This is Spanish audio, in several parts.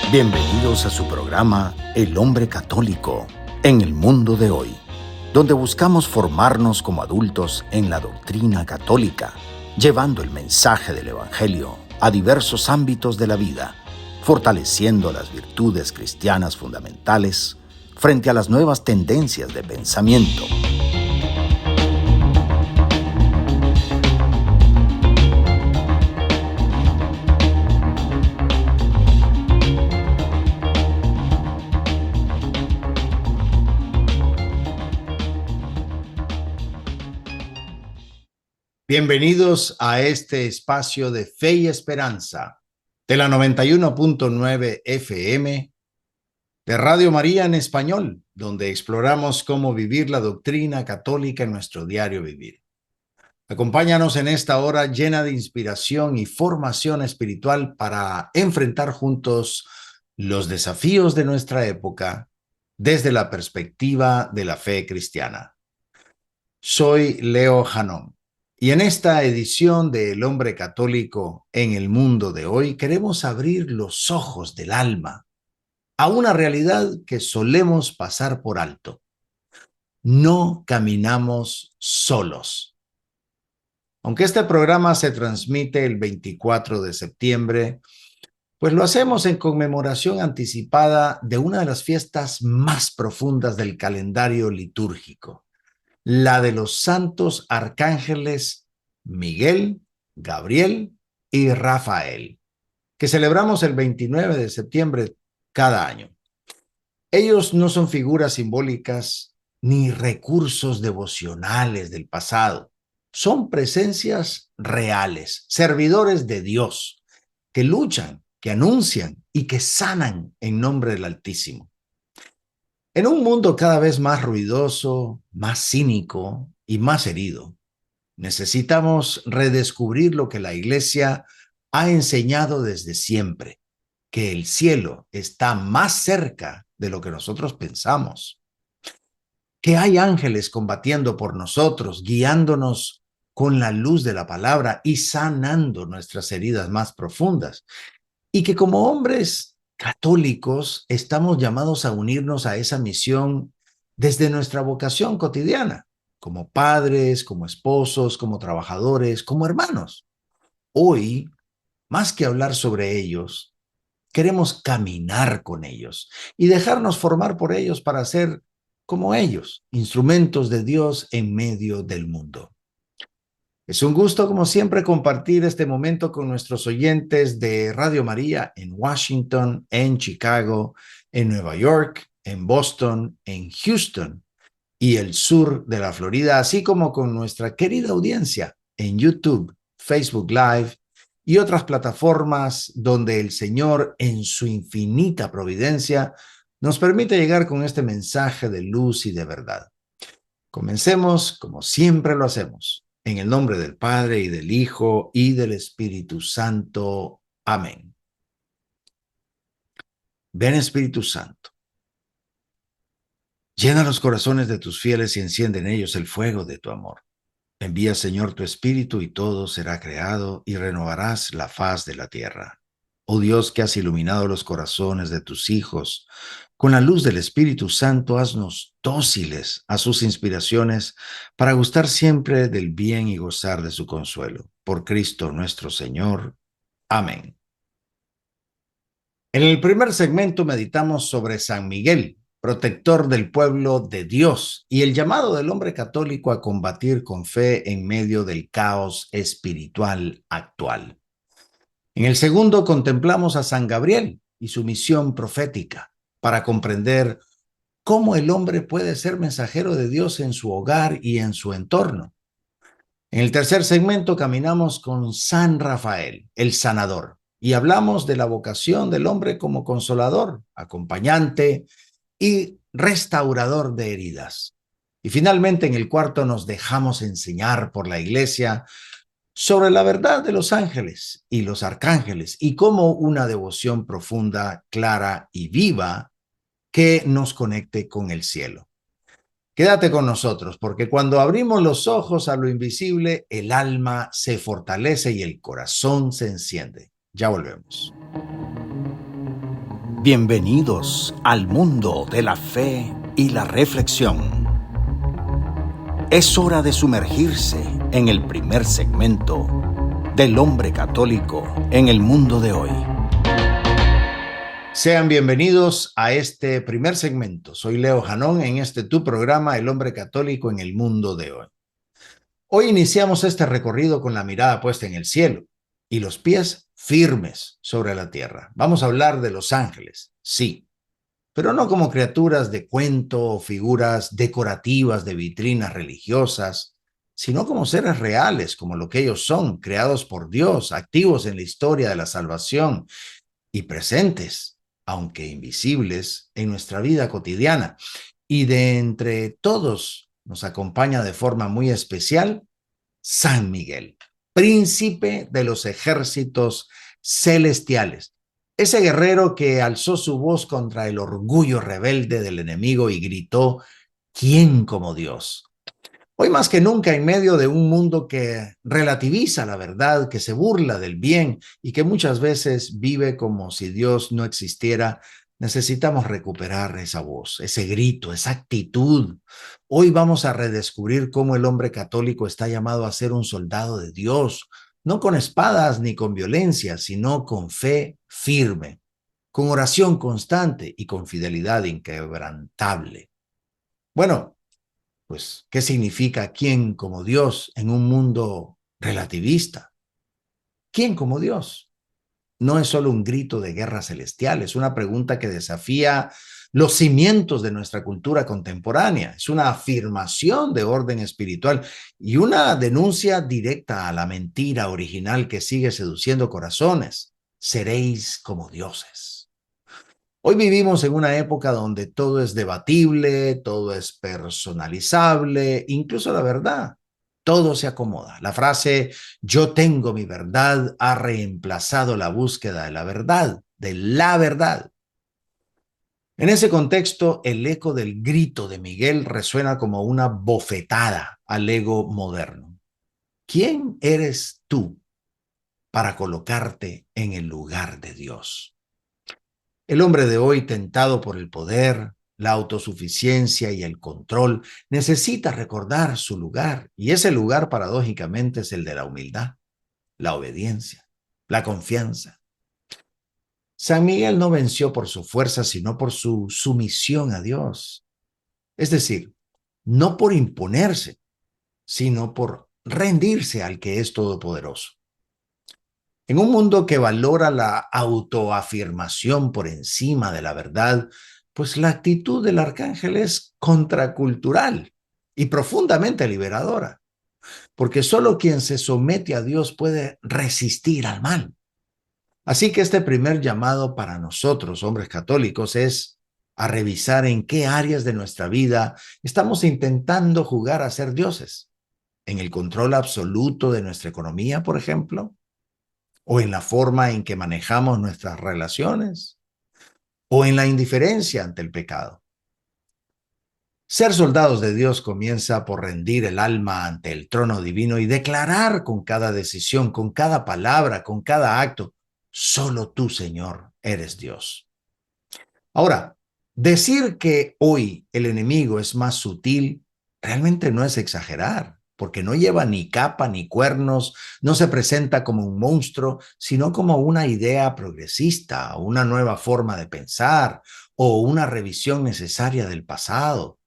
Bienvenidos a su programa El Hombre Católico en el mundo de hoy, donde buscamos formarnos como adultos en la doctrina católica, llevando el mensaje del Evangelio a diversos ámbitos de la vida, fortaleciendo las virtudes cristianas fundamentales frente a las nuevas tendencias de pensamiento. Bienvenidos a este espacio de Fe y Esperanza de la 91.9 FM de Radio María en español, donde exploramos cómo vivir la doctrina católica en nuestro diario vivir. Acompáñanos en esta hora llena de inspiración y formación espiritual para enfrentar juntos los desafíos de nuestra época desde la perspectiva de la fe cristiana. Soy Leo Janón. Y en esta edición de El Hombre Católico en el mundo de hoy queremos abrir los ojos del alma a una realidad que solemos pasar por alto. No caminamos solos. Aunque este programa se transmite el 24 de septiembre, pues lo hacemos en conmemoración anticipada de una de las fiestas más profundas del calendario litúrgico, la de los santos arcángeles Miguel, Gabriel y Rafael, que celebramos el 29 de septiembre cada año. Ellos no son figuras simbólicas ni recursos devocionales del pasado, son presencias reales, servidores de Dios, que luchan, que anuncian y que sanan en nombre del Altísimo. En un mundo cada vez más ruidoso, más cínico y más herido, necesitamos redescubrir lo que la Iglesia ha enseñado desde siempre, que el cielo está más cerca de lo que nosotros pensamos, que hay ángeles combatiendo por nosotros, guiándonos con la luz de la palabra y sanando nuestras heridas más profundas, y que como hombres católicos estamos llamados a unirnos a esa misión desde nuestra vocación cotidiana, como padres, como esposos, como trabajadores, como hermanos. Hoy, más que hablar sobre ellos, queremos caminar con ellos y dejarnos formar por ellos para ser como ellos, instrumentos de Dios en medio del mundo. Es un gusto, como siempre, compartir este momento con nuestros oyentes de Radio María en Washington, en Chicago, en Nueva York, en Boston, en Houston y el sur de la Florida, así como con nuestra querida audiencia en YouTube, Facebook Live y otras plataformas donde el Señor, en su infinita providencia, nos permite llegar con este mensaje de luz y de verdad. Comencemos como siempre lo hacemos. En el nombre del Padre, y del Hijo, y del Espíritu Santo. Amén. Ven, Espíritu Santo. Llena los corazones de tus fieles y enciende en ellos el fuego de tu amor. Envía, Señor, tu Espíritu y todo será creado y renovarás la faz de la tierra. Oh Dios, que has iluminado los corazones de tus hijos, con la luz del Espíritu Santo, haznos dóciles a sus inspiraciones para gustar siempre del bien y gozar de su consuelo. Por Cristo nuestro Señor. Amén. En el primer segmento meditamos sobre San Miguel, protector del pueblo de Dios, y el llamado del hombre católico a combatir con fe en medio del caos espiritual actual. En el segundo contemplamos a San Gabriel y su misión profética para comprender cómo el hombre puede ser mensajero de Dios en su hogar y en su entorno. En el tercer segmento caminamos con San Rafael, el sanador, y hablamos de la vocación del hombre como consolador, acompañante y restaurador de heridas. Y finalmente en el cuarto nos dejamos enseñar por la Iglesia sobre la verdad de los ángeles y los arcángeles y cómo una devoción profunda, clara y viva que nos conecte con el cielo. Quédate con nosotros, porque cuando abrimos los ojos a lo invisible, el alma se fortalece y el corazón se enciende. Ya volvemos. Bienvenidos al mundo de la fe y la reflexión. Es hora de sumergirse en el primer segmento del hombre católico en el mundo de hoy. Sean bienvenidos a este primer segmento. Soy Leo Janón en tu programa El hombre católico en el mundo de hoy. Hoy iniciamos este recorrido con la mirada puesta en el cielo y los pies firmes sobre la tierra. Vamos a hablar de los ángeles, sí, pero no como criaturas de cuento o figuras decorativas de vitrinas religiosas, sino como seres reales, como lo que ellos son, creados por Dios, activos en la historia de la salvación y presentes, aunque invisibles, en nuestra vida cotidiana. Y de entre todos nos acompaña de forma muy especial San Miguel, príncipe de los ejércitos celestiales. Ese guerrero que alzó su voz contra el orgullo rebelde del enemigo y gritó: ¿quién como Dios? Hoy más que nunca, en medio de un mundo que relativiza la verdad, que se burla del bien y que muchas veces vive como si Dios no existiera, necesitamos recuperar esa voz, ese grito, esa actitud. Hoy vamos a redescubrir cómo el hombre católico está llamado a ser un soldado de Dios, no con espadas ni con violencia, sino con fe firme, con oración constante y con fidelidad inquebrantable. Bueno, pues, ¿qué significa quién como Dios en un mundo relativista? ¿Quién como Dios? No es solo un grito de guerra celestial, es una pregunta que desafía los cimientos de nuestra cultura contemporánea, es una afirmación de orden espiritual y una denuncia directa a la mentira original que sigue seduciendo corazones. Seréis como dioses. Hoy vivimos en una época donde todo es debatible, todo es personalizable, incluso la verdad. Todo se acomoda. La frase "yo tengo mi verdad" ha reemplazado la búsqueda de la verdad, de la verdad. En ese contexto, el eco del grito de Miguel resuena como una bofetada al ego moderno. ¿Quién eres tú para colocarte en el lugar de Dios? El hombre de hoy, tentado por el poder, la autosuficiencia y el control, necesita recordar su lugar, y ese lugar paradójicamente es el de la humildad, la obediencia, la confianza. San Miguel no venció por su fuerza, sino por su sumisión a Dios. Es decir, no por imponerse, sino por rendirse al que es todopoderoso. En un mundo que valora la autoafirmación por encima de la verdad, pues la actitud del arcángel es contracultural y profundamente liberadora, porque solo quien se somete a Dios puede resistir al mal. Así que este primer llamado para nosotros, hombres católicos, es a revisar en qué áreas de nuestra vida estamos intentando jugar a ser dioses. ¿En el control absoluto de nuestra economía, por ejemplo? ¿O en la forma en que manejamos nuestras relaciones? ¿O en la indiferencia ante el pecado? Ser soldados de Dios comienza por rendir el alma ante el trono divino y declarar con cada decisión, con cada palabra, con cada acto: solo tú, Señor, eres Dios. Ahora, decir que hoy el enemigo es más sutil realmente no es exagerar, porque no lleva ni capa ni cuernos, no se presenta como un monstruo, sino como una idea progresista, una nueva forma de pensar o una revisión necesaria del pasado.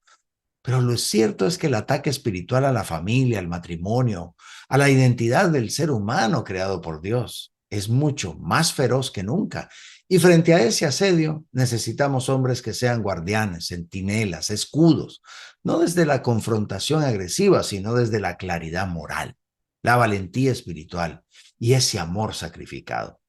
Pero lo cierto es que el ataque espiritual a la familia, al matrimonio, a la identidad del ser humano creado por Dios, es mucho más feroz que nunca. Y frente a ese asedio, necesitamos hombres que sean guardianes, centinelas, escudos, no desde la confrontación agresiva, sino desde la claridad moral, la valentía espiritual y ese amor sacrificado.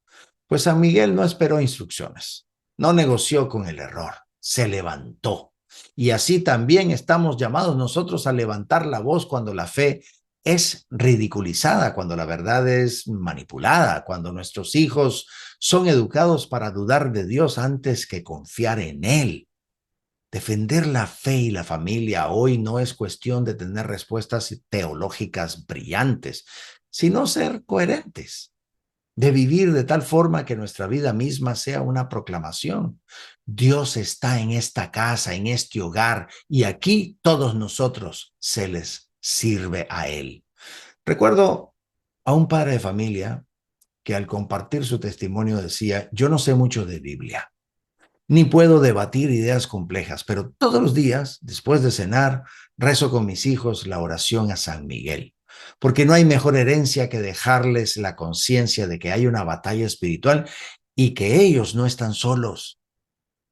Pues San Miguel no esperó instrucciones, no negoció con el error, se levantó. Y así también estamos llamados nosotros a levantar la voz cuando la fe es ridiculizada, cuando la verdad es manipulada, cuando nuestros hijos son educados para dudar de Dios antes que confiar en Él. Defender la fe y la familia hoy no es cuestión de tener respuestas teológicas brillantes, sino ser coherentes. de vivir de tal forma que nuestra vida misma sea una proclamación. Dios está en esta casa, en este hogar, y aquí todos nosotros se les sirve a Él. Recuerdo a un padre de familia que al compartir su testimonio decía: yo no sé mucho de Biblia, ni puedo debatir ideas complejas, pero todos los días, después de cenar, rezo con mis hijos la oración a San Miguel, porque no hay mejor herencia que dejarles la conciencia de que hay una batalla espiritual y que ellos no están solos.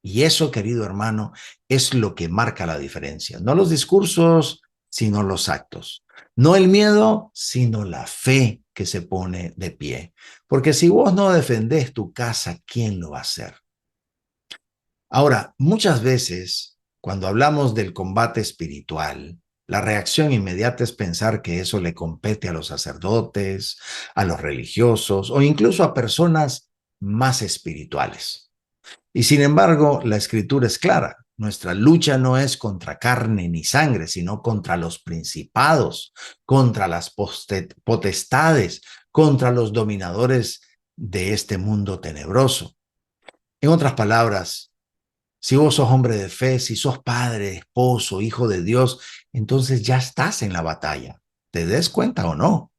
Y eso, querido hermano, es lo que marca la diferencia. No los discursos, sino los actos. No el miedo, sino la fe que se pone de pie. Porque si vos no defendés tu casa, ¿quién lo va a hacer? Ahora, muchas veces, cuando hablamos del combate espiritual, la reacción inmediata es pensar que eso le compete a los sacerdotes, a los religiosos o incluso a personas más espirituales. Y sin embargo, la escritura es clara. Nuestra lucha no es contra carne ni sangre, sino contra los principados, contra las potestades, contra los dominadores de este mundo tenebroso. En otras palabras, si vos sos hombre de fe, si sos padre, esposo, hijo de Dios, entonces ya estás en la batalla. ¿Te des cuenta o no?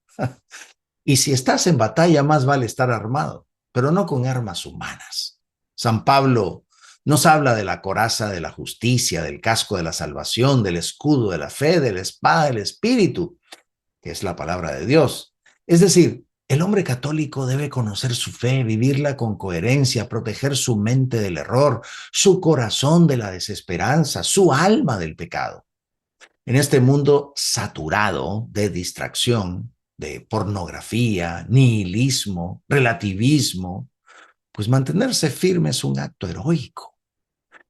Y si estás en batalla, más vale estar armado, pero no con armas humanas. San Pablo nos habla de la coraza de la justicia, del casco de la salvación, del escudo de la fe, de la espada del Espíritu, que es la palabra de Dios. Es decir, el hombre católico debe conocer su fe, vivirla con coherencia, proteger su mente del error, su corazón de la desesperanza, su alma del pecado. En este mundo saturado de distracción, de pornografía, nihilismo, relativismo, pues mantenerse firme es un acto heroico.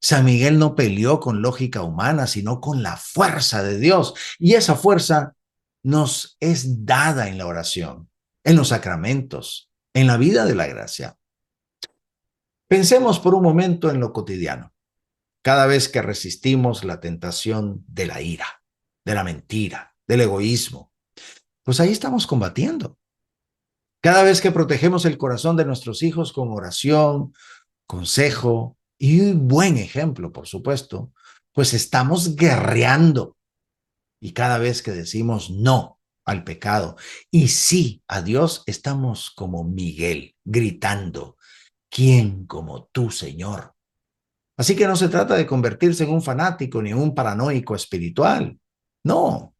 San Miguel no peleó con lógica humana, sino con la fuerza de Dios. Y esa fuerza nos es dada en la oración, en los sacramentos, en la vida de la gracia. Pensemos por un momento en lo cotidiano. Cada vez que resistimos la tentación de la ira, de la mentira, del egoísmo, pues ahí estamos combatiendo. Cada vez que protegemos el corazón de nuestros hijos con oración, consejo y un buen ejemplo, por supuesto, pues estamos guerreando. Y cada vez que decimos no al pecado y sí a Dios, estamos como Miguel, gritando: ¿quién como tú, Señor? Así que no se trata de convertirse en un fanático ni en un paranoico espiritual. No,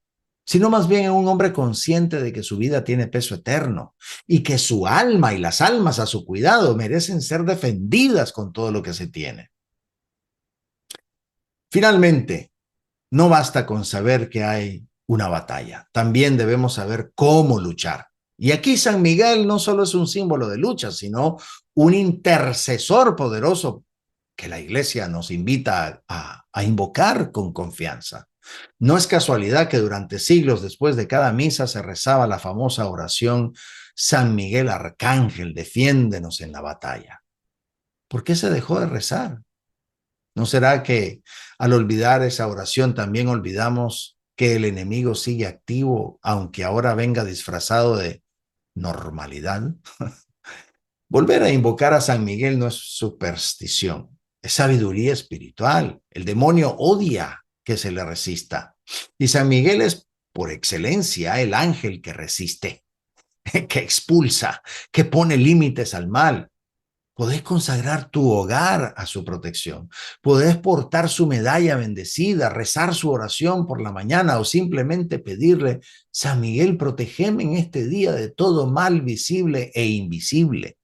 sino más bien en un hombre consciente de que su vida tiene peso eterno y que su alma y las almas a su cuidado merecen ser defendidas con todo lo que se tiene. Finalmente, no basta con saber que hay una batalla, también debemos saber cómo luchar. Y aquí San Miguel no solo es un símbolo de lucha, sino un intercesor poderoso que la iglesia nos invita a invocar con confianza. No es casualidad que durante siglos después de cada misa se rezaba la famosa oración: San Miguel Arcángel, defiéndenos en la batalla. ¿Por qué se dejó de rezar? ¿No será que al olvidar esa oración también olvidamos que el enemigo sigue activo, aunque ahora venga disfrazado de normalidad? Volver a invocar a San Miguel no es superstición, es sabiduría espiritual. El demonio odia que se le resista. Y San Miguel es por excelencia el ángel que resiste, que expulsa, que pone límites al mal. Podés consagrar tu hogar a su protección. Podés portar su medalla bendecida, rezar su oración por la mañana o simplemente pedirle: San Miguel, protégeme en este día de todo mal visible e invisible.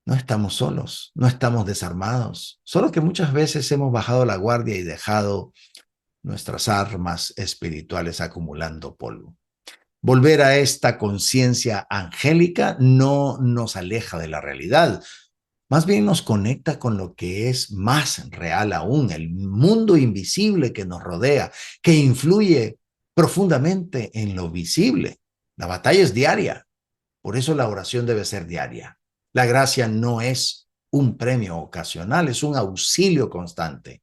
No estamos solos, no estamos desarmados, solo que muchas veces hemos bajado la guardia y dejado nuestras armas espirituales acumulando polvo. Volver a esta conciencia angélica no nos aleja de la realidad, más bien nos conecta con lo que es más real aún, el mundo invisible que nos rodea, que influye profundamente en lo visible. La batalla es diaria, por eso la oración debe ser diaria. La gracia no es un premio ocasional, es un auxilio constante.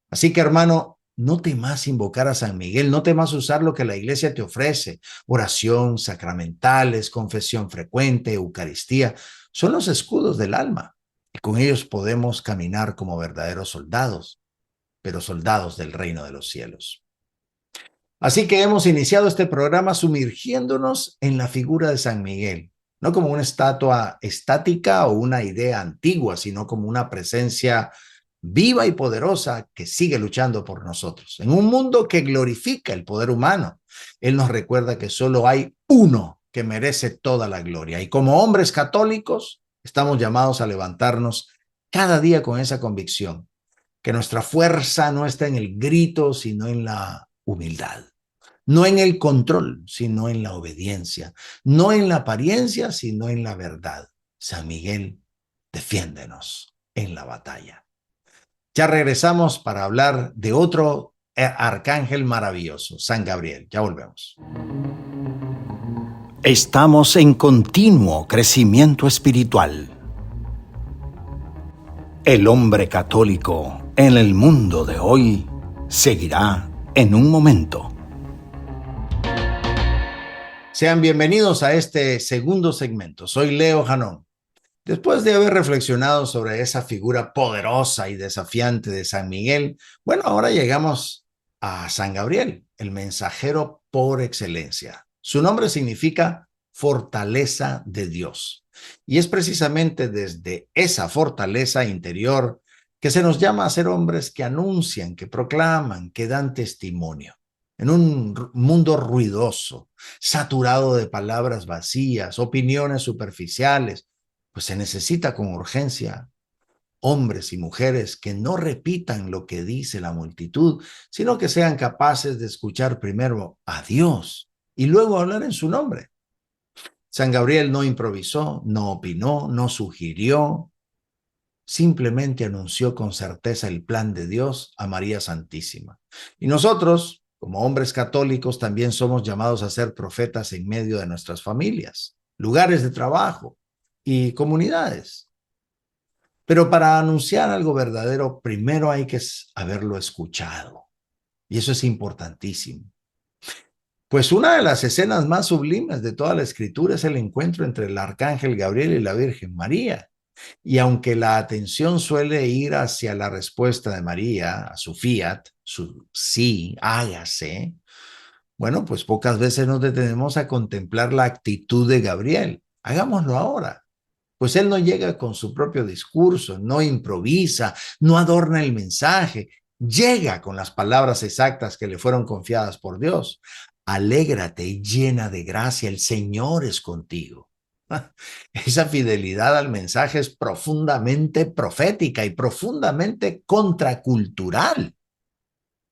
Así que, hermano, No temas invocar a San Miguel, no temas usar lo que la iglesia te ofrece: oración, sacramentales, confesión frecuente, Eucaristía. Son los escudos del alma y con ellos podemos caminar como verdaderos soldados, pero soldados del reino de los cielos. Así que hemos iniciado este programa sumergiéndonos en la figura de San Miguel, no como una estatua estática o una idea antigua, sino como una presencia viva y poderosa que sigue luchando por nosotros. En un mundo que glorifica el poder humano, Él nos recuerda que solo hay uno que merece toda la gloria. Y como hombres católicos, estamos llamados a levantarnos cada día con esa convicción, que nuestra fuerza no está en el grito, sino en la humildad. No en el control, sino en la obediencia. No en la apariencia, sino en la verdad. San Miguel, defiéndenos en la batalla. Ya regresamos para hablar de otro arcángel maravilloso, San Gabriel. Ya volvemos. Estamos en continuo crecimiento espiritual. El hombre católico en el mundo de hoy seguirá en un momento. Sean bienvenidos a este segundo segmento. Soy Leo Janón. Después de haber reflexionado sobre esa figura poderosa y desafiante de San Miguel, bueno, ahora llegamos a San Gabriel, el mensajero por excelencia. Su nombre significa fortaleza de Dios. Y es precisamente desde esa fortaleza interior que se nos llama a ser hombres que anuncian, que proclaman, que dan testimonio. En un mundo ruidoso, saturado de palabras vacías, opiniones superficiales, pues se necesita con urgencia hombres y mujeres que no repitan lo que dice la multitud, sino que sean capaces de escuchar primero a Dios y luego hablar en su nombre. San Gabriel no improvisó, no opinó, no sugirió, simplemente anunció con certeza el plan de Dios a María Santísima. Y nosotros, como hombres católicos, también somos llamados a ser profetas en medio de nuestras familias, lugares de trabajo y comunidades. Pero para anunciar algo verdadero, primero hay que haberlo escuchado. Y eso es importantísimo. Pues una de las escenas más sublimes de toda la escritura es el encuentro entre el arcángel Gabriel y la Virgen María. Y aunque la atención suele ir hacia la respuesta de María, a su fiat, su sí, hágase, bueno, pues pocas veces nos detenemos a contemplar la actitud de Gabriel. Hagámoslo ahora. Pues él no llega con su propio discurso, no improvisa, no adorna el mensaje, llega con las palabras exactas que le fueron confiadas por Dios. Alégrate llena de gracia, el Señor es contigo. Esa fidelidad al mensaje es profundamente profética y profundamente contracultural.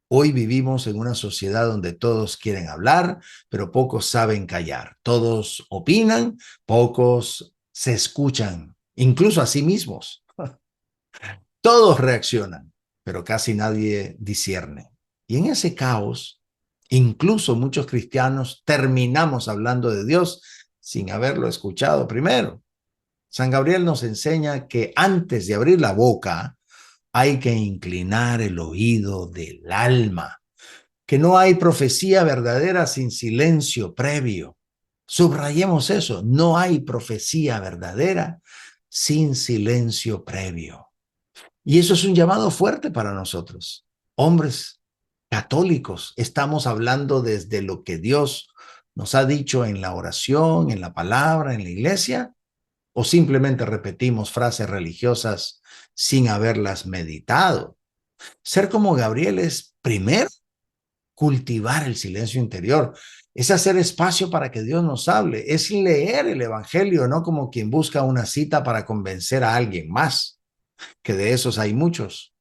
Hoy vivimos en una sociedad donde todos quieren hablar, pero pocos saben callar. Todos opinan, pocos se escuchan, incluso a sí mismos. Todos reaccionan, pero casi nadie discierne. Y en ese caos, incluso muchos cristianos terminamos hablando de Dios sin haberlo escuchado primero. San Gabriel nos enseña que antes de abrir la boca hay que inclinar el oído del alma, que no hay profecía verdadera sin silencio previo. Subrayemos eso, no hay profecía verdadera sin silencio previo. Y eso es un llamado fuerte para nosotros, hombres católicos. Estamos hablando desde lo que Dios nos ha dicho en la oración, en la palabra, en la iglesia, o simplemente repetimos frases religiosas sin haberlas meditado. Ser como Gabriel es primero cultivar el silencio interior, es hacer espacio para que Dios nos hable, es leer el evangelio, no como quien busca una cita para convencer a alguien más, que de esos hay muchos,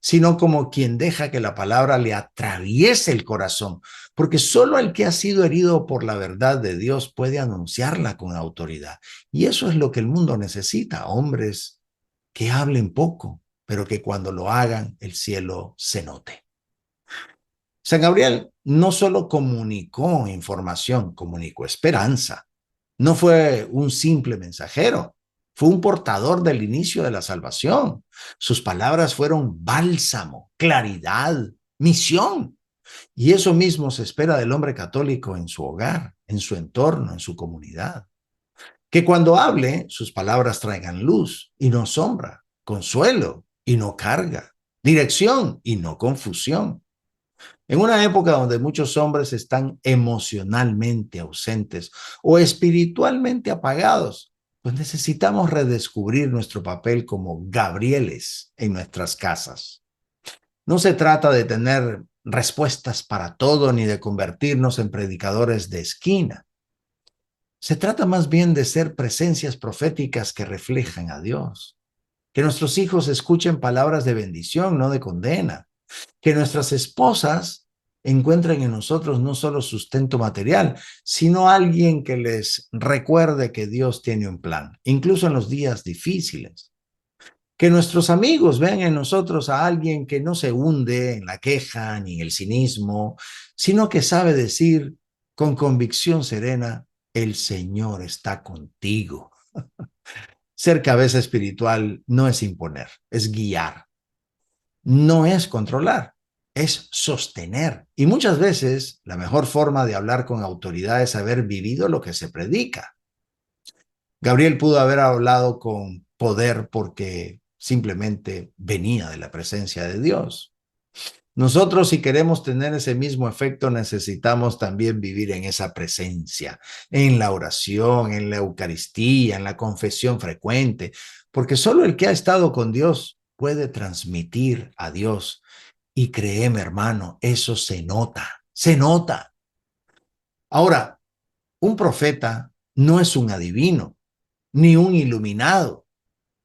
sino como quien deja que la palabra le atraviese el corazón, porque solo el que ha sido herido por la verdad de Dios puede anunciarla con autoridad. Y eso es lo que el mundo necesita, hombres que hablen poco, pero que cuando lo hagan el cielo se note. San Gabriel no solo comunicó información, comunicó esperanza. No fue un simple mensajero, fue un portador del inicio de la salvación. Sus palabras fueron bálsamo, claridad, misión. Y eso mismo se espera del hombre católico en su hogar, en su entorno, en su comunidad. Que cuando hable, sus palabras traigan luz y no sombra, consuelo y no carga, dirección y no confusión. En una época donde muchos hombres están emocionalmente ausentes o espiritualmente apagados, pues necesitamos redescubrir nuestro papel como Gabrieles en nuestras casas. No se trata de tener respuestas para todo ni de convertirnos en predicadores de esquina. Se trata más bien de ser presencias proféticas que reflejan a Dios. Que nuestros hijos escuchen palabras de bendición, no de condena. Que nuestras esposas encuentren en nosotros no solo sustento material, sino alguien que les recuerde que Dios tiene un plan, incluso en los días difíciles. Que nuestros amigos vean en nosotros a alguien que no se hunde en la queja ni en el cinismo, sino que sabe decir con convicción serena, el Señor está contigo. Ser cabeza espiritual no es imponer, es guiar, no es controlar, es sostener. Y muchas veces la mejor forma de hablar con autoridad es haber vivido lo que se predica. Gabriel pudo haber hablado con poder porque simplemente venía de la presencia de Dios. Nosotros, si queremos tener ese mismo efecto, necesitamos también vivir en esa presencia, en la oración, en la Eucaristía, en la confesión frecuente, porque solo el que ha estado con Dios puede transmitir a Dios. Y créeme, hermano, eso se nota, se nota. Ahora, un profeta no es un adivino, ni un iluminado.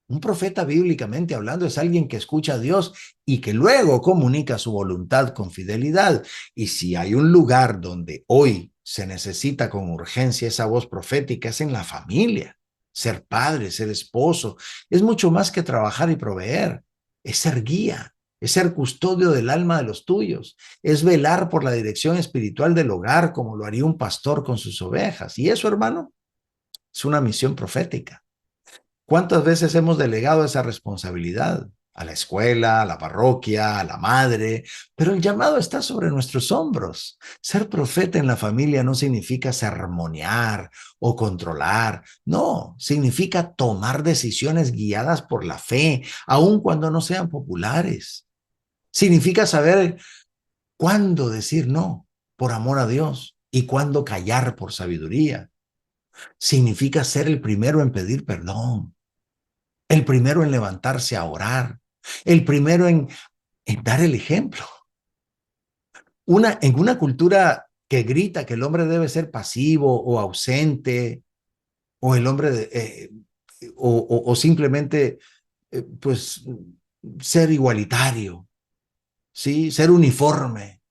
Un profeta bíblicamente hablando es alguien que escucha a Dios y que luego comunica su voluntad con fidelidad. Y si hay un lugar donde hoy se necesita con urgencia esa voz profética es en la familia. Ser padre, ser esposo, es mucho más que trabajar y proveer. Es ser guía, es ser custodio del alma de los tuyos, es velar por la dirección espiritual del hogar como lo haría un pastor con sus ovejas. Y eso, hermano, es una misión profética. ¿Cuántas veces hemos delegado esa responsabilidad? A la escuela, a la parroquia, a la madre, pero el llamado está sobre nuestros hombros. Ser profeta en la familia no significa sermonear o controlar, no, significa tomar decisiones guiadas por la fe, aun cuando no sean populares. Significa saber cuándo decir no por amor a Dios y cuándo callar por sabiduría. Significa ser el primero en pedir perdón, el primero en levantarse a orar, el primero en dar el ejemplo. En una cultura que grita que el hombre debe ser pasivo o ausente, o el hombre o simplemente pues ser igualitario, ¿sí? Ser uniforme.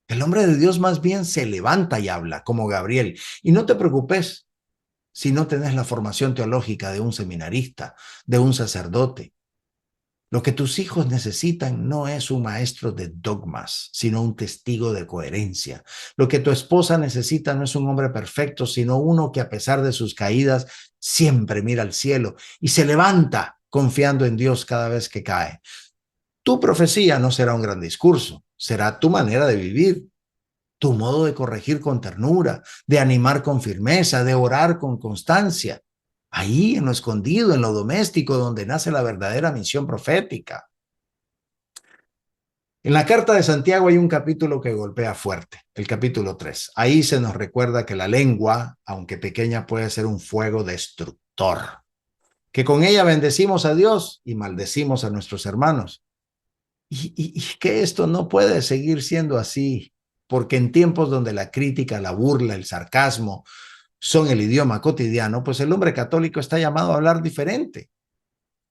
El hombre de Dios más bien se levanta y habla, como Gabriel. Y no te preocupes si no tenés la formación teológica de un seminarista, de un sacerdote. Lo que tus hijos necesitan no es un maestro de dogmas, sino un testigo de coherencia. Lo que tu esposa necesita no es un hombre perfecto, sino uno que a pesar de sus caídas siempre mira al cielo y se levanta confiando en Dios cada vez que cae. Tu profecía no será un gran discurso, será tu manera de vivir, tu modo de corregir con ternura, de animar con firmeza, de orar con constancia. Ahí, en lo escondido, en lo doméstico, donde nace la verdadera misión profética. En la carta de Santiago hay un capítulo que golpea fuerte, el capítulo 3. Ahí se nos recuerda que la lengua, aunque pequeña, puede ser un fuego destructor, que con ella bendecimos a Dios y maldecimos a nuestros hermanos. Y que esto no puede seguir siendo así, porque en tiempos donde la crítica, la burla, el sarcasmo son el idioma cotidiano, pues el hombre católico está llamado a hablar diferente.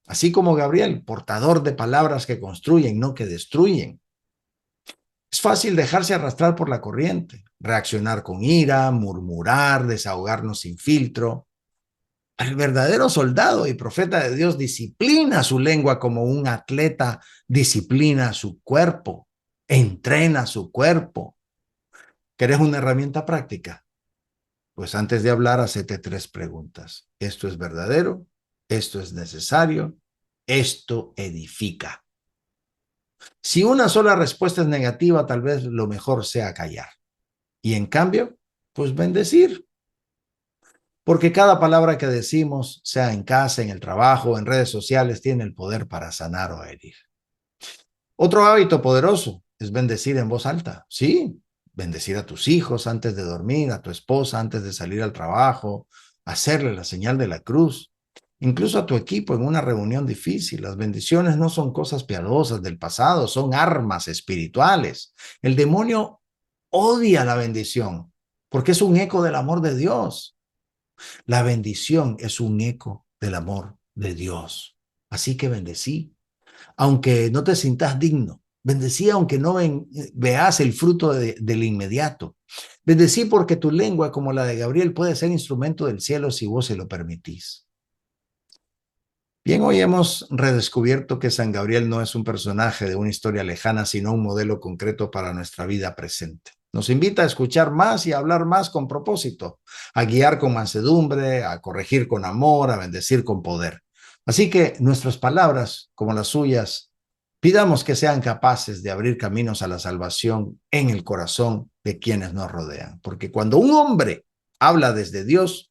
Así como Gabriel, portador de palabras que construyen, no que destruyen. Es fácil dejarse arrastrar por la corriente, reaccionar con ira, murmurar, desahogarnos sin filtro. El verdadero soldado y profeta de Dios disciplina su lengua como un atleta disciplina su cuerpo, entrena su cuerpo. ¿Querés una herramienta práctica? Pues antes de hablar, hacete 3 preguntas. ¿Esto es verdadero? ¿Esto es necesario? ¿Esto edifica? Si una sola respuesta es negativa, tal vez lo mejor sea callar. Y en cambio, pues bendecir. Porque cada palabra que decimos, sea en casa, en el trabajo, en redes sociales, tiene el poder para sanar o herir. Otro hábito poderoso es bendecir en voz alta. Sí, bendecir a tus hijos antes de dormir, a tu esposa antes de salir al trabajo, hacerle la señal de la cruz, incluso a tu equipo en una reunión difícil. Las bendiciones no son cosas piadosas del pasado, son armas espirituales. El demonio odia la bendición porque es un eco del amor de Dios. La bendición es un eco del amor de Dios. Así que bendecí aunque no te sientas digno. Bendecí aunque no veas el fruto del inmediato. Bendecí porque tu lengua, como la de Gabriel, puede ser instrumento del cielo si vos se lo permitís. Bien, hoy hemos redescubierto que San Gabriel no es un personaje de una historia lejana, sino un modelo concreto para nuestra vida presente. Nos invita a escuchar más y a hablar más con propósito, a guiar con mansedumbre, a corregir con amor, a bendecir con poder. Así que nuestras palabras, como las suyas, pidamos que sean capaces de abrir caminos a la salvación en el corazón de quienes nos rodean. Porque cuando un hombre habla desde Dios,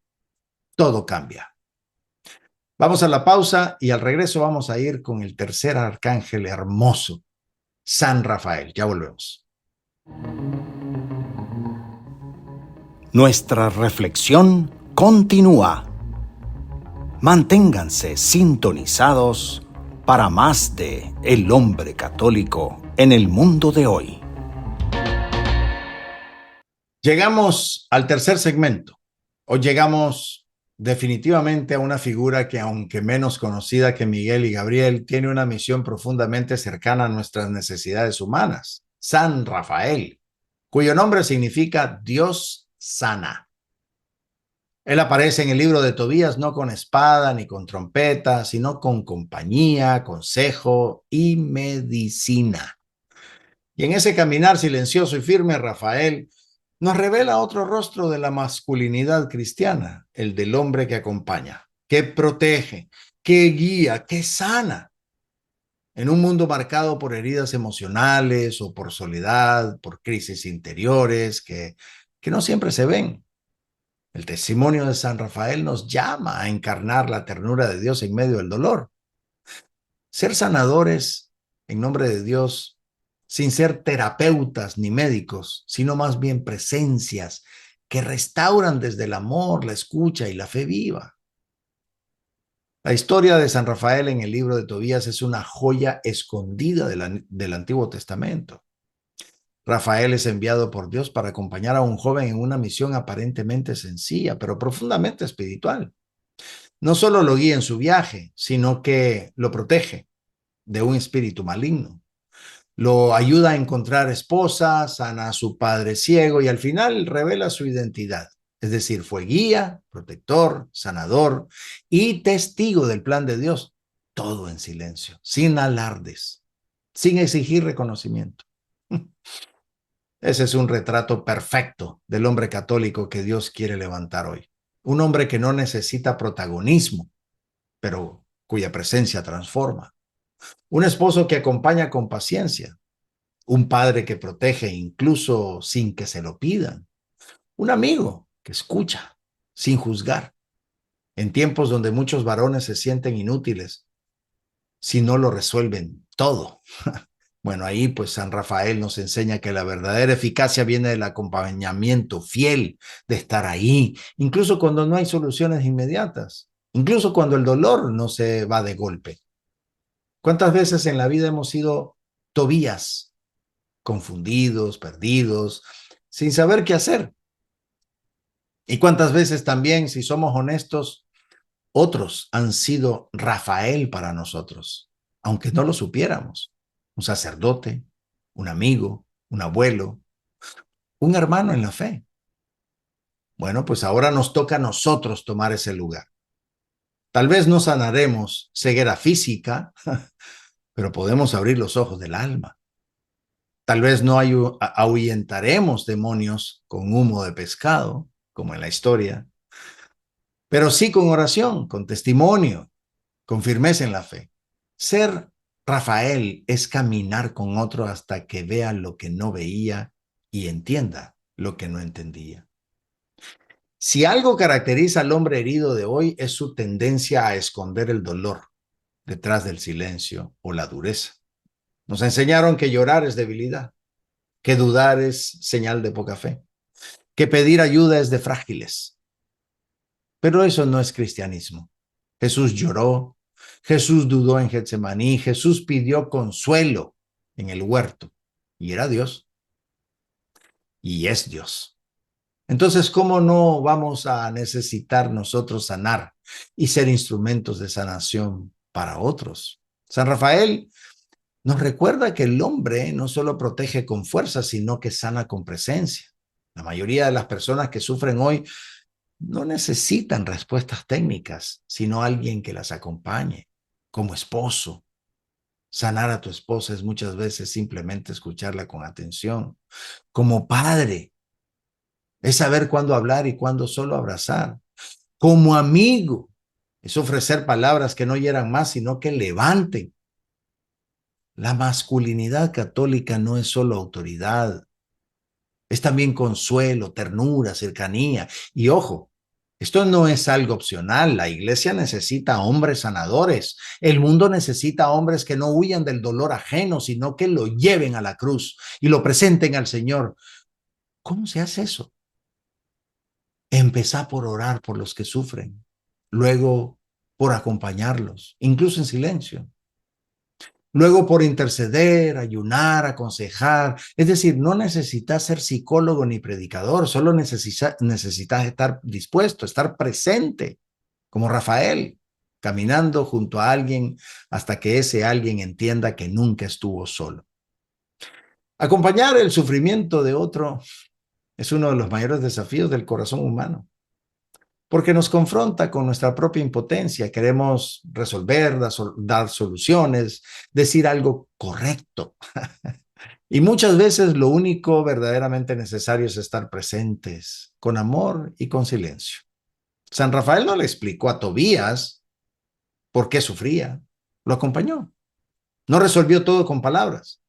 todo cambia. Vamos a la pausa y al regreso vamos a ir con el tercer arcángel hermoso, San Rafael. Ya volvemos. Nuestra reflexión continúa. Manténganse sintonizados para más de El Hombre Católico en el mundo de hoy. Llegamos al tercer segmento. Hoy llegamos definitivamente a una figura que, aunque menos conocida que Miguel y Gabriel, tiene una misión profundamente cercana a nuestras necesidades humanas, San Rafael, cuyo nombre significa Dios sana. Él aparece en el libro de Tobías no con espada ni con trompeta, sino con compañía, consejo y medicina. Y en ese caminar silencioso y firme, Rafael nos revela otro rostro de la masculinidad cristiana, el del hombre que acompaña, que protege, que guía, que sana. En un mundo marcado por heridas emocionales o por soledad, por crisis interiores que no siempre se ven. El testimonio de San Rafael nos llama a encarnar la ternura de Dios en medio del dolor. Ser sanadores en nombre de Dios, sin ser terapeutas ni médicos, sino más bien presencias que restauran desde el amor, la escucha y la fe viva. La historia de San Rafael en el libro de Tobías es una joya escondida del Antiguo Testamento. Rafael es enviado por Dios para acompañar a un joven en una misión aparentemente sencilla, pero profundamente espiritual. No solo lo guía en su viaje, sino que lo protege de un espíritu maligno. Lo ayuda a encontrar esposa, sana a su padre ciego y al final revela su identidad. Es decir, fue guía, protector, sanador y testigo del plan de Dios. Todo en silencio, sin alardes, sin exigir reconocimiento. Ese es un retrato perfecto del hombre católico que Dios quiere levantar hoy. Un hombre que no necesita protagonismo, pero cuya presencia transforma. Un esposo que acompaña con paciencia. Un padre que protege incluso sin que se lo pidan. Un amigo que escucha sin juzgar. En tiempos donde muchos varones se sienten inútiles si no lo resuelven todo. Bueno, ahí pues San Rafael nos enseña que la verdadera eficacia viene del acompañamiento fiel, de estar ahí, incluso cuando no hay soluciones inmediatas, incluso cuando el dolor no se va de golpe. ¿Cuántas veces en la vida hemos sido Tobías, confundidos, perdidos, sin saber qué hacer? ¿Y cuántas veces también, si somos honestos, otros han sido Rafael para nosotros, aunque no lo supiéramos? Un sacerdote, un amigo, un abuelo, un hermano en la fe. Bueno, pues ahora nos toca a nosotros tomar ese lugar. Tal vez no sanaremos ceguera física, pero podemos abrir los ojos del alma. Tal vez no ahuyentaremos demonios con humo de pescado, como en la historia, pero sí con oración, con testimonio, con firmeza en la fe. Ser Rafael es caminar con otro hasta que vea lo que no veía y entienda lo que no entendía. Si algo caracteriza al hombre herido de hoy es su tendencia a esconder el dolor detrás del silencio o la dureza. Nos enseñaron que llorar es debilidad, que dudar es señal de poca fe, que pedir ayuda es de frágiles. Pero eso no es cristianismo. Jesús lloró, Jesús dudó en Getsemaní, Jesús pidió consuelo en el huerto y era Dios y es Dios. Entonces, ¿cómo no vamos a necesitar nosotros sanar y ser instrumentos de sanación para otros? San Rafael nos recuerda que el hombre no solo protege con fuerza, sino que sana con presencia. La mayoría de las personas que sufren hoy no necesitan respuestas técnicas, sino alguien que las acompañe. Como esposo, sanar a tu esposa es muchas veces simplemente escucharla con atención. Como padre, es saber cuándo hablar y cuándo solo abrazar. Como amigo, es ofrecer palabras que no hieran más, sino que levanten. La masculinidad católica no es solo autoridad, es también consuelo, ternura, cercanía. Y ojo, esto no es algo opcional. La iglesia necesita hombres sanadores. El mundo necesita hombres que no huyan del dolor ajeno, sino que lo lleven a la cruz y lo presenten al Señor. ¿Cómo se hace eso? Empezá por orar por los que sufren, luego por acompañarlos, incluso en silencio. Luego por interceder, ayunar, aconsejar. Es decir, no necesitas ser psicólogo ni predicador, solo necesitas estar dispuesto, estar presente, como Rafael, caminando junto a alguien hasta que ese alguien entienda que nunca estuvo solo. Acompañar el sufrimiento de otro es uno de los mayores desafíos del corazón humano, porque nos confronta con nuestra propia impotencia. Queremos resolver, dar soluciones, decir algo correcto. Y muchas veces lo único verdaderamente necesario es estar presentes, con amor y con silencio. San Rafael no le explicó a Tobías por qué sufría, lo acompañó. No resolvió todo con palabras,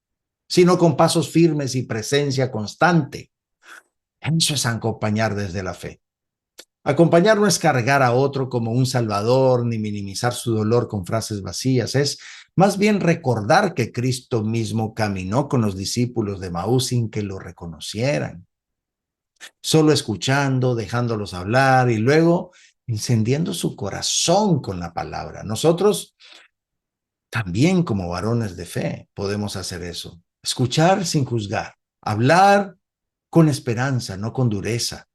sino con pasos firmes y presencia constante. Eso es acompañar desde la fe. Acompañar no es cargar a otro como un salvador ni minimizar su dolor con frases vacías, es más bien recordar que Cristo mismo caminó con los discípulos de Maús sin que lo reconocieran, solo escuchando, dejándolos hablar y luego encendiendo su corazón con la palabra. Nosotros también como varones de fe podemos hacer eso, escuchar sin juzgar, hablar con esperanza, no con dureza.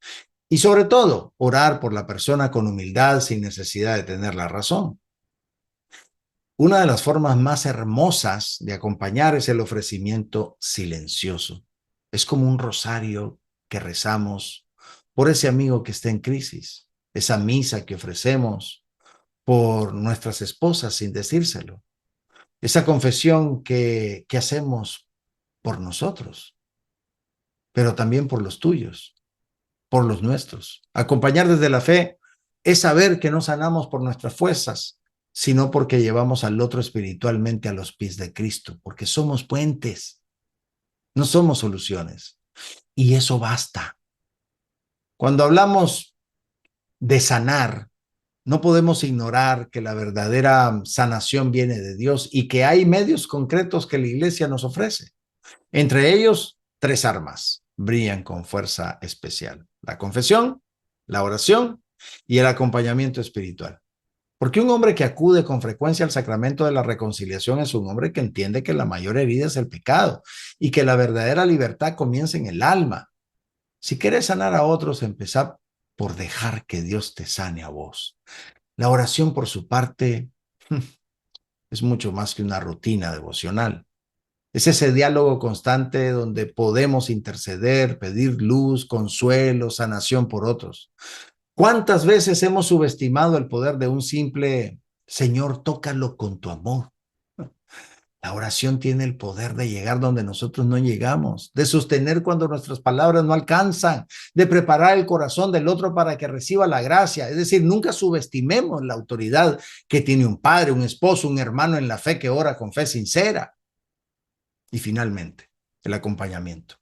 Y sobre todo, orar por la persona con humildad sin necesidad de tener la razón. Una de las formas más hermosas de acompañar es el ofrecimiento silencioso. Es como un rosario que rezamos por ese amigo que está en crisis, esa misa que ofrecemos por nuestras esposas sin decírselo, esa confesión que hacemos por nosotros, pero también por los tuyos, por los nuestros. Acompañar desde la fe es saber que no sanamos por nuestras fuerzas, sino porque llevamos al otro espiritualmente a los pies de Cristo, porque somos puentes, no somos soluciones. Y eso basta. Cuando hablamos de sanar, no podemos ignorar que la verdadera sanación viene de Dios y que hay medios concretos que la iglesia nos ofrece. Entre ellos, 3 armas brillan con fuerza especial: la confesión, la oración y el acompañamiento espiritual. Porque un hombre que acude con frecuencia al sacramento de la reconciliación es un hombre que entiende que la mayor herida es el pecado y que la verdadera libertad comienza en el alma. Si quieres sanar a otros, empezá por dejar que Dios te sane a vos. La oración, por su parte, es mucho más que una rutina devocional. Es ese diálogo constante donde podemos interceder, pedir luz, consuelo, sanación por otros. ¿Cuántas veces hemos subestimado el poder de un simple Señor, tócalo con tu amor? La oración tiene el poder de llegar donde nosotros no llegamos, de sostener cuando nuestras palabras no alcanzan, de preparar el corazón del otro para que reciba la gracia. Es decir, nunca subestimemos la autoridad que tiene un padre, un esposo, un hermano en la fe que ora con fe sincera. Y finalmente, el acompañamiento.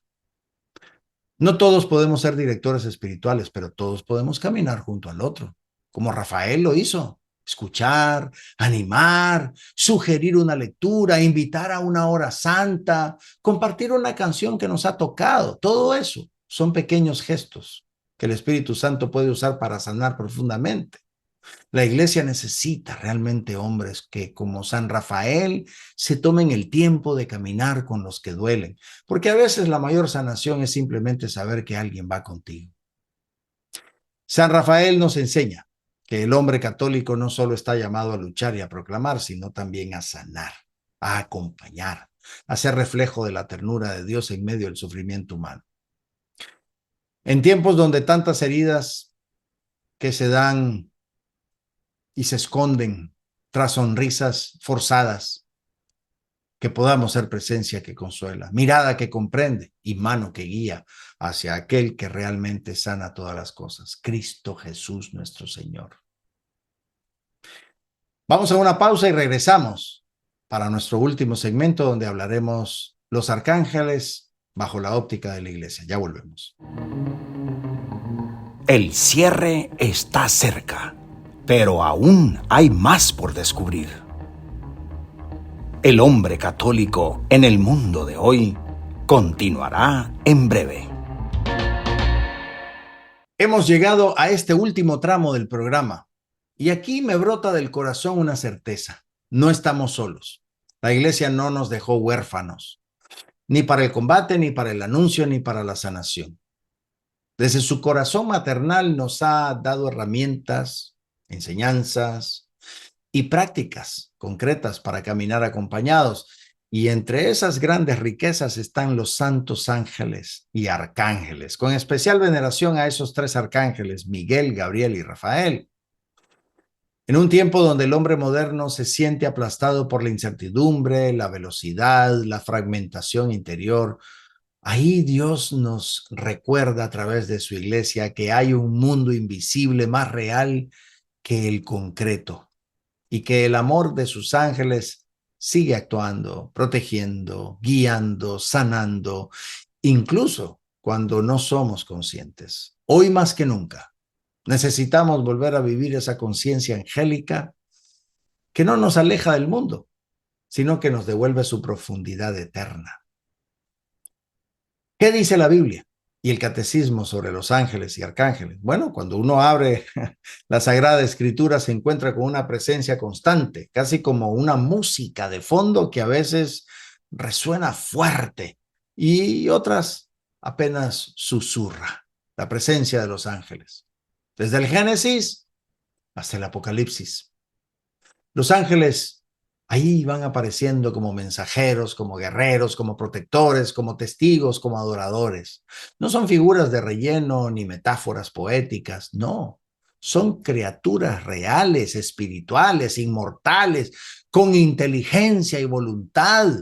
No todos podemos ser directores espirituales, pero todos podemos caminar junto al otro, como Rafael lo hizo. Escuchar, animar, sugerir una lectura, invitar a una hora santa, compartir una canción que nos ha tocado. Todo eso son pequeños gestos que el Espíritu Santo puede usar para sanar profundamente. La iglesia necesita realmente hombres que, como San Rafael, se tomen el tiempo de caminar con los que duelen, porque a veces la mayor sanación es simplemente saber que alguien va contigo. San Rafael nos enseña que el hombre católico no solo está llamado a luchar y a proclamar, sino también a sanar, a acompañar, a ser reflejo de la ternura de Dios en medio del sufrimiento humano. En tiempos donde tantas heridas que se dan y se esconden tras sonrisas forzadas, que podamos ser presencia que consuela, mirada que comprende y mano que guía hacia aquel que realmente sana todas las cosas, Cristo Jesús nuestro Señor. Vamos a una pausa y regresamos para nuestro último segmento donde hablaremos los arcángeles bajo la óptica de la iglesia. Ya volvemos. El cierre está cerca, pero aún hay más por descubrir. El hombre católico en el mundo de hoy continuará en breve. Hemos llegado a este último tramo del programa y aquí me brota del corazón una certeza. No estamos solos. La iglesia no nos dejó huérfanos, ni para el combate, ni para el anuncio, ni para la sanación. Desde su corazón maternal nos ha dado herramientas, enseñanzas y prácticas concretas para caminar acompañados. Y entre esas grandes riquezas están los santos ángeles y arcángeles, con especial veneración a esos tres arcángeles, Miguel, Gabriel y Rafael. En un tiempo donde el hombre moderno se siente aplastado por la incertidumbre, la velocidad, la fragmentación interior, ahí Dios nos recuerda a través de su iglesia que hay un mundo invisible más real que el concreto y que el amor de sus ángeles sigue actuando, protegiendo, guiando, sanando, incluso cuando no somos conscientes. Hoy más que nunca necesitamos volver a vivir esa conciencia angélica que no nos aleja del mundo, sino que nos devuelve su profundidad eterna. ¿Qué dice la Biblia y el catecismo sobre los ángeles y arcángeles? Bueno, cuando uno abre la Sagrada Escritura se encuentra con una presencia constante, casi como una música de fondo que a veces resuena fuerte y otras apenas susurra. La presencia de los ángeles. Desde el Génesis hasta el Apocalipsis. Los ángeles ahí van apareciendo como mensajeros, como guerreros, como protectores, como testigos, como adoradores. No son figuras de relleno ni metáforas poéticas, no. Son criaturas reales, espirituales, inmortales, con inteligencia y voluntad,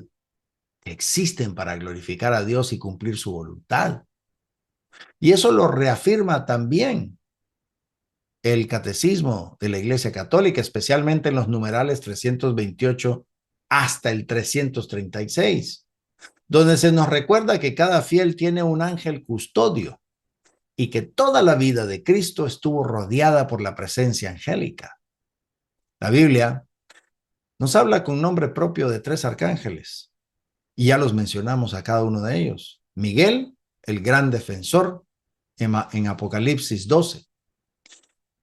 que existen para glorificar a Dios y cumplir su voluntad. Y eso lo reafirma también el catecismo de la Iglesia Católica, especialmente en los numerales 328 hasta el 336, donde se nos recuerda que cada fiel tiene un ángel custodio y que toda la vida de Cristo estuvo rodeada por la presencia angélica. La Biblia nos habla con nombre propio de tres arcángeles y ya los mencionamos a cada uno de ellos. Miguel, el gran defensor, en Apocalipsis 12.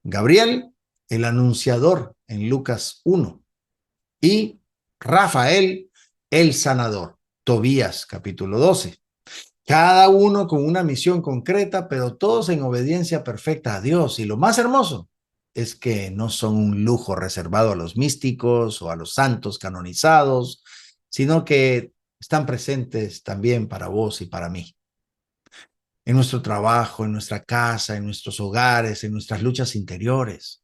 Gabriel, el anunciador en Lucas 1, y Rafael, el sanador, Tobías capítulo 12. Cada uno con una misión concreta, pero todos en obediencia perfecta a Dios. Y lo más hermoso es que no son un lujo reservado a los místicos o a los santos canonizados, sino que están presentes también para vos y para mí. En nuestro trabajo, en nuestra casa, en nuestros hogares, en nuestras luchas interiores.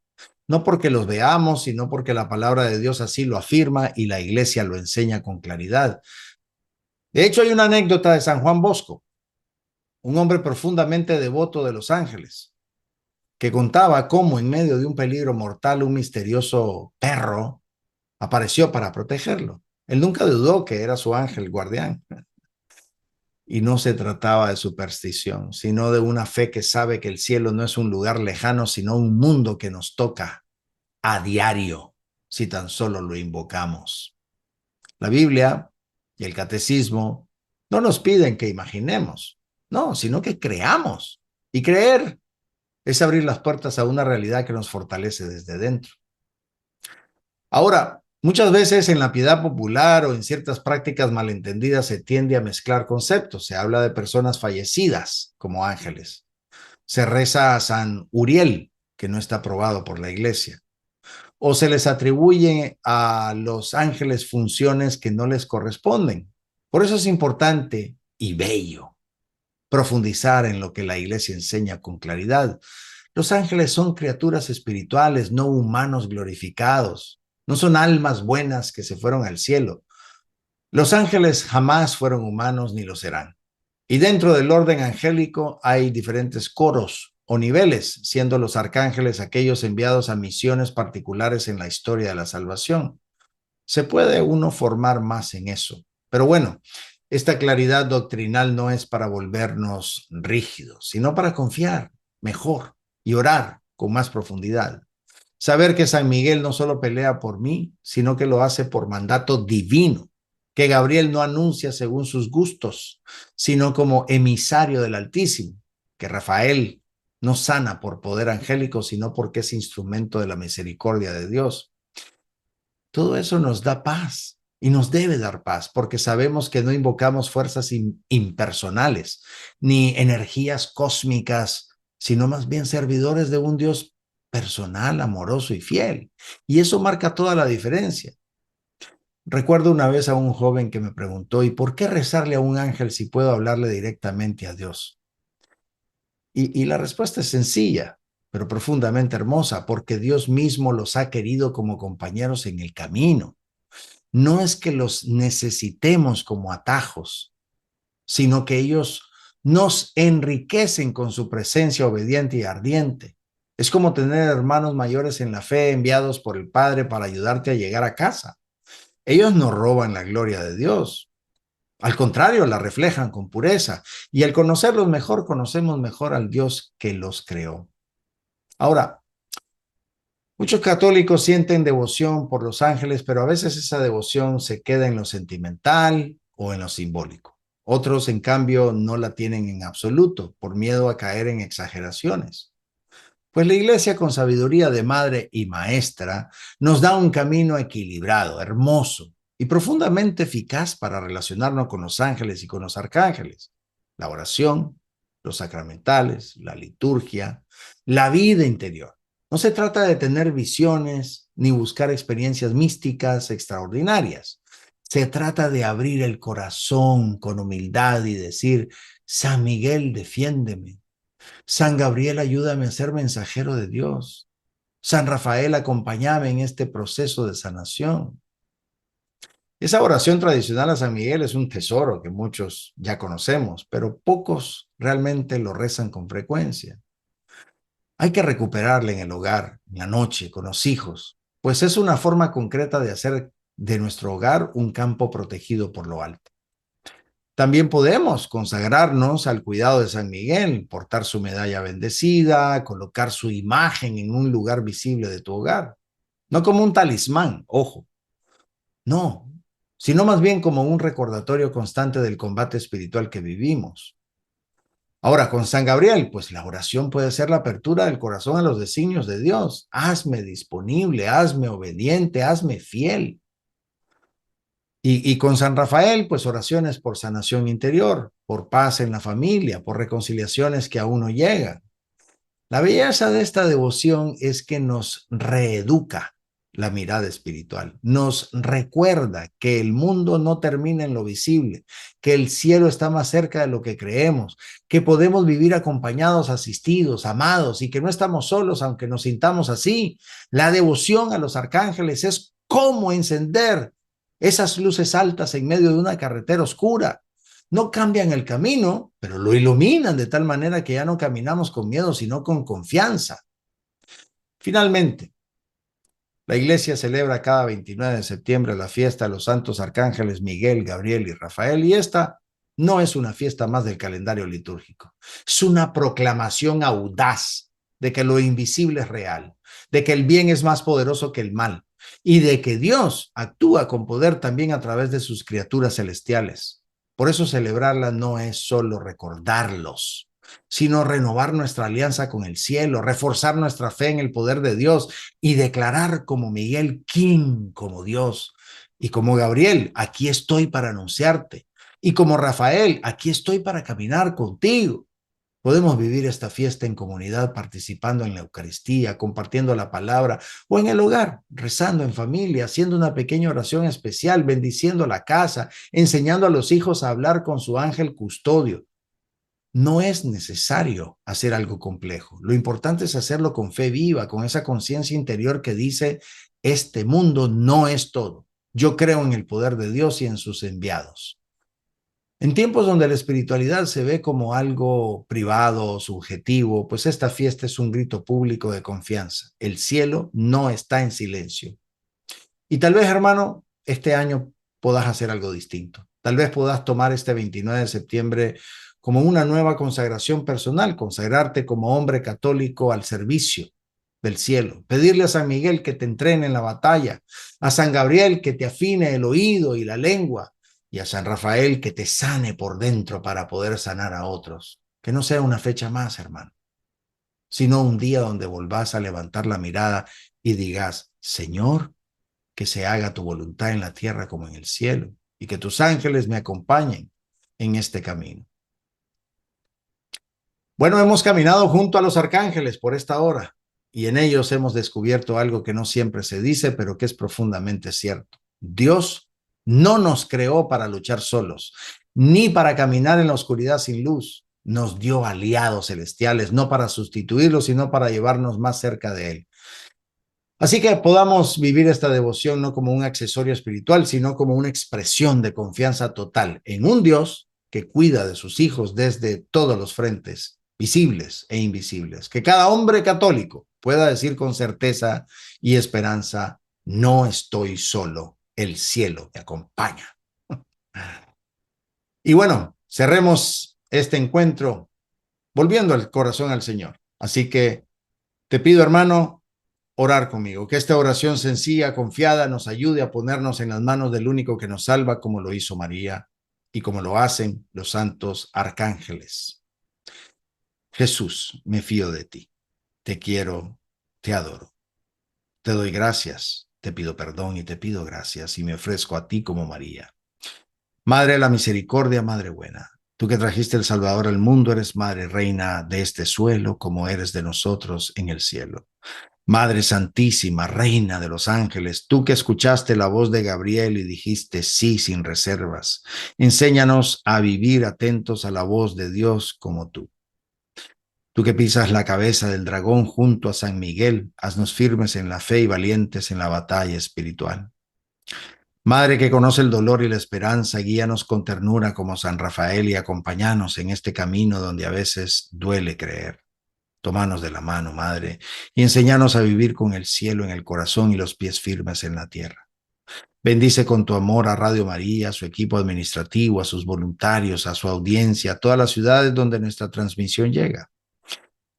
no porque los veamos, sino porque la palabra de Dios así lo afirma y la iglesia lo enseña con claridad. De hecho, hay una anécdota de San Juan Bosco, un hombre profundamente devoto de los ángeles, que contaba cómo en medio de un peligro mortal un misterioso perro apareció para protegerlo. Él nunca dudó que era su ángel guardián. Y no se trataba de superstición, sino de una fe que sabe que el cielo no es un lugar lejano, sino un mundo que nos toca a diario, si tan solo lo invocamos. La Biblia y el catecismo no nos piden que imaginemos, no, sino que creamos. Y creer es abrir las puertas a una realidad que nos fortalece desde dentro. Ahora, muchas veces en la piedad popular o en ciertas prácticas malentendidas se tiende a mezclar conceptos. Se habla de personas fallecidas como ángeles. Se reza a San Uriel, que no está aprobado por la iglesia. O se les atribuye a los ángeles funciones que no les corresponden. Por eso es importante y bello profundizar en lo que la iglesia enseña con claridad. Los ángeles son criaturas espirituales, no humanos glorificados. No son almas buenas que se fueron al cielo. Los ángeles jamás fueron humanos ni lo serán. Y dentro del orden angélico hay diferentes coros o niveles, siendo los arcángeles aquellos enviados a misiones particulares en la historia de la salvación. Se puede uno formar más en eso. Pero bueno, esta claridad doctrinal no es para volvernos rígidos, sino para confiar mejor y orar con más profundidad. Saber que San Miguel no solo pelea por mí, sino que lo hace por mandato divino, que Gabriel no anuncia según sus gustos, sino como emisario del Altísimo, que Rafael no sana por poder angélico, sino porque es instrumento de la misericordia de Dios. Todo eso nos da paz y nos debe dar paz, porque sabemos que no invocamos fuerzas impersonales, ni energías cósmicas, sino más bien servidores de un Dios personal, amoroso y fiel. Y eso marca toda la diferencia. Recuerdo una vez a un joven que me preguntó, ¿y por qué rezarle a un ángel si puedo hablarle directamente a Dios? Y la respuesta es sencilla, pero profundamente hermosa, porque Dios mismo los ha querido como compañeros en el camino. No es que los necesitemos como atajos, sino que ellos nos enriquecen con su presencia obediente y ardiente. Es como tener hermanos mayores en la fe enviados por el Padre para ayudarte a llegar a casa. Ellos no roban la gloria de Dios. Al contrario, la reflejan con pureza. Y al conocerlos mejor, conocemos mejor al Dios que los creó. Ahora, muchos católicos sienten devoción por los ángeles, pero a veces esa devoción se queda en lo sentimental o en lo simbólico. Otros, en cambio, no la tienen en absoluto por miedo a caer en exageraciones. Pues la iglesia, con sabiduría de madre y maestra, nos da un camino equilibrado, hermoso y profundamente eficaz para relacionarnos con los ángeles y con los arcángeles. La oración, los sacramentales, la liturgia, la vida interior. No se trata de tener visiones ni buscar experiencias místicas extraordinarias. Se trata de abrir el corazón con humildad y decir, San Miguel, defiéndeme. San Gabriel, ayúdame a ser mensajero de Dios. San Rafael, acompáñame en este proceso de sanación. Esa oración tradicional a San Miguel es un tesoro que muchos ya conocemos, pero pocos realmente lo rezan con frecuencia. Hay que recuperarla en el hogar, en la noche, con los hijos, pues es una forma concreta de hacer de nuestro hogar un campo protegido por lo alto. También podemos consagrarnos al cuidado de San Miguel, portar su medalla bendecida, colocar su imagen en un lugar visible de tu hogar. No como un talismán, ojo, no, sino más bien como un recordatorio constante del combate espiritual que vivimos. Ahora, con San Gabriel, pues la oración puede ser la apertura del corazón a los designios de Dios. Hazme disponible, hazme obediente, hazme fiel. Y con San Rafael, pues oraciones por sanación interior, por paz en la familia, por reconciliaciones que aún no llegan. La belleza de esta devoción es que nos reeduca la mirada espiritual. Nos recuerda que el mundo no termina en lo visible, que el cielo está más cerca de lo que creemos, que podemos vivir acompañados, asistidos, amados y que no estamos solos aunque nos sintamos así. La devoción a los arcángeles es como encender esas luces altas en medio de una carretera oscura. No cambian el camino, pero lo iluminan de tal manera que ya no caminamos con miedo, sino con confianza. Finalmente, la iglesia celebra cada 29 de septiembre la fiesta de los santos arcángeles Miguel, Gabriel y Rafael, y esta no es una fiesta más del calendario litúrgico. Es una proclamación audaz de que lo invisible es real, de que el bien es más poderoso que el mal y de que Dios actúa con poder también a través de sus criaturas celestiales. Por eso celebrarla no es solo recordarlos, sino renovar nuestra alianza con el cielo, reforzar nuestra fe en el poder de Dios y declarar como Miguel, ¿quién como Dios? Y como Gabriel, aquí estoy para anunciarte. Y como Rafael, aquí estoy para caminar contigo. Podemos vivir esta fiesta en comunidad, participando en la Eucaristía, compartiendo la palabra o en el hogar, rezando en familia, haciendo una pequeña oración especial, bendiciendo la casa, enseñando a los hijos a hablar con su ángel custodio. No es necesario hacer algo complejo. Lo importante es hacerlo con fe viva, con esa conciencia interior que dice, este mundo no es todo. Yo creo en el poder de Dios y en sus enviados. En tiempos donde la espiritualidad se ve como algo privado, subjetivo, pues esta fiesta es un grito público de confianza. El cielo no está en silencio. Y tal vez, hermano, este año puedas hacer algo distinto. Tal vez puedas tomar este 29 de septiembre como una nueva consagración personal, consagrarte como hombre católico al servicio del cielo, pedirle a San Miguel que te entrene en la batalla, a San Gabriel que te afine el oído y la lengua, y a San Rafael que te sane por dentro para poder sanar a otros. Que no sea una fecha más, hermano, sino un día donde volvás a levantar la mirada y digas, Señor, que se haga tu voluntad en la tierra como en el cielo, y que tus ángeles me acompañen en este camino. Bueno, hemos caminado junto a los arcángeles por esta hora, y en ellos hemos descubierto algo que no siempre se dice, pero que es profundamente cierto. Dios no nos creó para luchar solos, ni para caminar en la oscuridad sin luz. Nos dio aliados celestiales, no para sustituirlos, sino para llevarnos más cerca de Él. Así que podamos vivir esta devoción no como un accesorio espiritual, sino como una expresión de confianza total en un Dios que cuida de sus hijos desde todos los frentes, visibles e invisibles. Que cada hombre católico pueda decir con certeza y esperanza, no estoy solo, el cielo me acompaña. Y bueno, cerremos este encuentro volviendo el corazón al Señor. Así que te pido, hermano, orar conmigo, que esta oración sencilla, confiada, nos ayude a ponernos en las manos del único que nos salva, como lo hizo María y como lo hacen los santos arcángeles. Jesús, me fío de ti, te quiero, te adoro, te doy gracias, te pido perdón y te pido gracias y me ofrezco a ti como María. Madre de la misericordia, Madre buena, tú que trajiste el Salvador al mundo, eres Madre reina de este suelo como eres de nosotros en el cielo. Madre Santísima, Reina de los Ángeles, tú que escuchaste la voz de Gabriel y dijiste sí sin reservas, enséñanos a vivir atentos a la voz de Dios como tú. Tú que pisas la cabeza del dragón junto a San Miguel, haznos firmes en la fe y valientes en la batalla espiritual. Madre que conoce el dolor y la esperanza, guíanos con ternura como San Rafael y acompáñanos en este camino donde a veces duele creer. Tómanos de la mano, Madre, y enséñanos a vivir con el cielo en el corazón y los pies firmes en la tierra. Bendice con tu amor a Radio María, a su equipo administrativo, a sus voluntarios, a su audiencia, a todas las ciudades donde nuestra transmisión llega,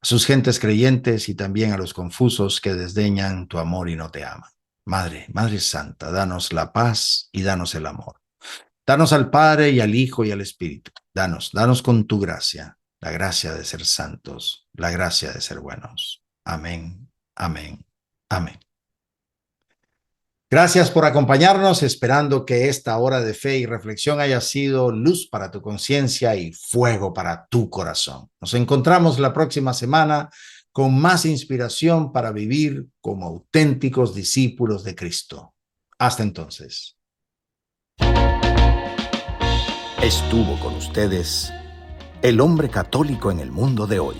a sus gentes creyentes y también a los confusos que desdeñan tu amor y no te aman. Madre, Madre Santa, danos la paz y danos el amor. Danos al Padre y al Hijo y al Espíritu. Danos con tu gracia, la gracia de ser santos, la gracia de ser buenos. Amén, amén, amén. Gracias por acompañarnos, esperando que esta hora de fe y reflexión haya sido luz para tu conciencia y fuego para tu corazón. Nos encontramos la próxima semana con más inspiración para vivir como auténticos discípulos de Cristo. Hasta entonces. Estuvo con ustedes el hombre católico en el mundo de hoy.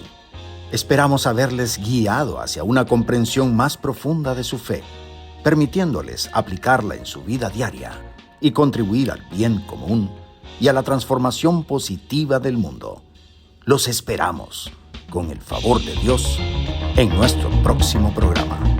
Esperamos haberles guiado hacia una comprensión más profunda de su fe, permitiéndoles aplicarla en su vida diaria y contribuir al bien común y a la transformación positiva del mundo. Los esperamos, con el favor de Dios, en nuestro próximo programa.